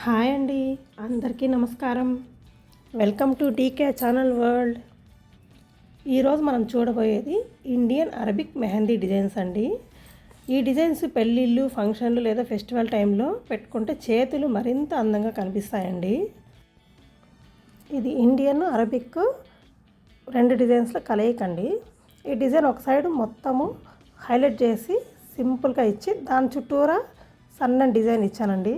Hi అండి, అందరికీ నమస్కారం. Welcome to DK channel world. ఈరోజు మనం చూడబోయేది ఇండియన్ అరబిక్ మెహందీ డిజైన్స్ అండి. ఈ డిజైన్స్ పెళ్ళిళ్ళు, ఫంక్షన్లు లేదా ఫెస్టివల్ టైంలో పెట్టుకుంటే చేతులు మరింత అందంగా కనిపిస్తాయండి. ఇది ఇండియన్ అరబిక్ రెండు డిజైన్స్లో కలయికండి. ఈ డిజైన్ ఒక సైడ్ మొత్తము హైలైట్ చేసి సింపుల్గా ఇచ్చి దాని చుట్టూరా సన్నని డిజైన్ ఇచ్చానండి.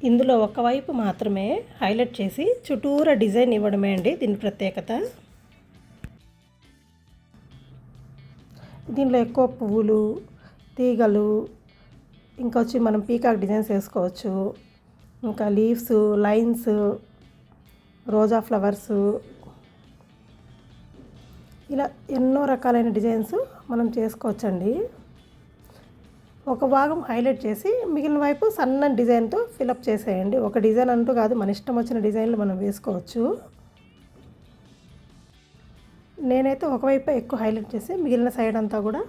ఇందులో ఒకవైపు మాత్రమే హైలైట్ చేసి చుట్టూరా డిజైన్ ఇవ్వడమే అండి దీని ప్రత్యేకత. దీనిలో ఎక్కువ పువ్వులు, తీగలు, ఇంకొచ్చి మనం పీకాక్ డిజైన్స్ వేసుకోవచ్చు. ఇంకా లీవ్స్, లైన్స్, రోజా ఫ్లవర్స్, ఇలా ఎన్నో రకాలైన డిజైన్స్ మనం చేసుకోవచ్చండి. ఒక భాగం హైలైట్ చేసి మిగిలిన వైపు సన్నని డిజైన్తో ఫిలప్ చేసేయండి. ఒక డిజైన్ అంటూ కాదు, మన ఇష్టం వచ్చిన డిజైన్లు మనం వేసుకోవచ్చు. నేనైతే ఒకవైపు ఎక్కువ హైలైట్ చేసి మిగిలిన సైడ్ అంతా కూడా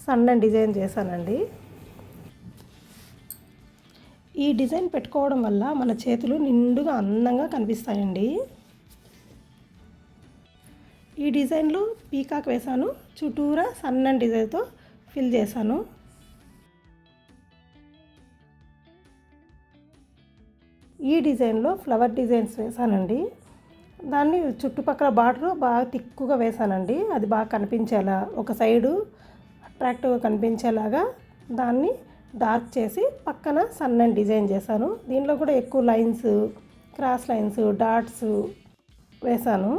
సన్నని డిజైన్ చేశానండి. ఈ డిజైన్ పెట్టుకోవడం వల్ల మన చేతులు నిండుగా అందంగా కనిపిస్తాయండి. ఈ డిజైన్లో పీకాక్ వేశాను, చుట్టూరా సన్నని డిజైన్తో ఫిల్ చేశాను. ఈ డిజైన్లో ఫ్లవర్ డిజైన్స్ వేసానండి. దాన్ని చుట్టుపక్కల బార్డర్ బాగా తిక్కుగా వేసానండి. అది బాగా కనిపించేలా, ఒక సైడు అట్రాక్టివ్గా కనిపించేలాగా దాన్ని డార్క్ చేసి పక్కన సన్నని డిజైన్ చేశాను. దీనిలో కూడా ఎక్కువ లైన్స్, క్రాస్ లైన్స్, డాట్స్ వేసాను.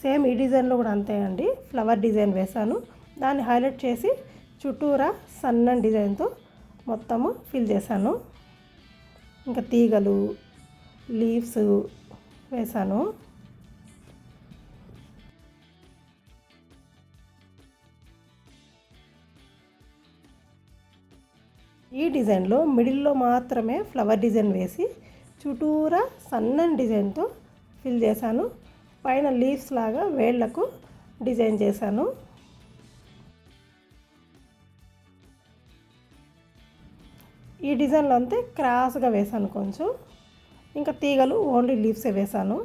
సేమ్ ఈ డిజైన్లో కూడా అంతే అండి. ఫ్లవర్ డిజైన్ వేసాను, దాన్ని హైలైట్ చేసి చుట్టూరా సన్నని డిజైన్తో మొత్తము ఫిల్ చేశాను. ఇంకా తీగలు, లీవ్స్ వేసాను. ఈ డిజైన్లో మిడిల్లో మాత్రమే ఫ్లవర్ డిజైన్ వేసి చుట్టూరా సన్నని డిజైన్తో ఫిల్ చేశాను. పైన లీవ్స్ లాగా వేళ్లకు డిజైన్ చేశాను. ఈ డిజైన్లో అంతే క్రాస్గా వేశాను కొంచెం. ఇంకా తీగలు ఓన్లీ లీవ్సే వేశాను.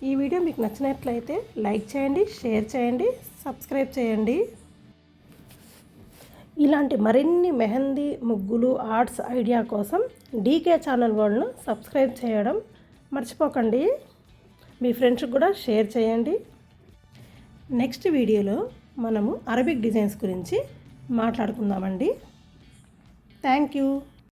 ఈ వీడియో మీకు నచ్చినట్లయితే లైక్ చేయండి, షేర్ చేయండి, సబ్స్క్రైబ్ చేయండి. ఇలాంటి మరిన్ని మెహందీ, ముగ్గులు, ఆర్ట్స్ ఐడియా కోసం డీకే ఛానల్ వరల్డ్ను సబ్స్క్రైబ్ చేయడం మర్చిపోకండి. మీ ఫ్రెండ్స్కి కూడా షేర్ చేయండి. నెక్స్ట్ వీడియోలో మనము అరబిక్ డిజైన్స్ గురించి మాట్లాడుకుందామండి. Thank you.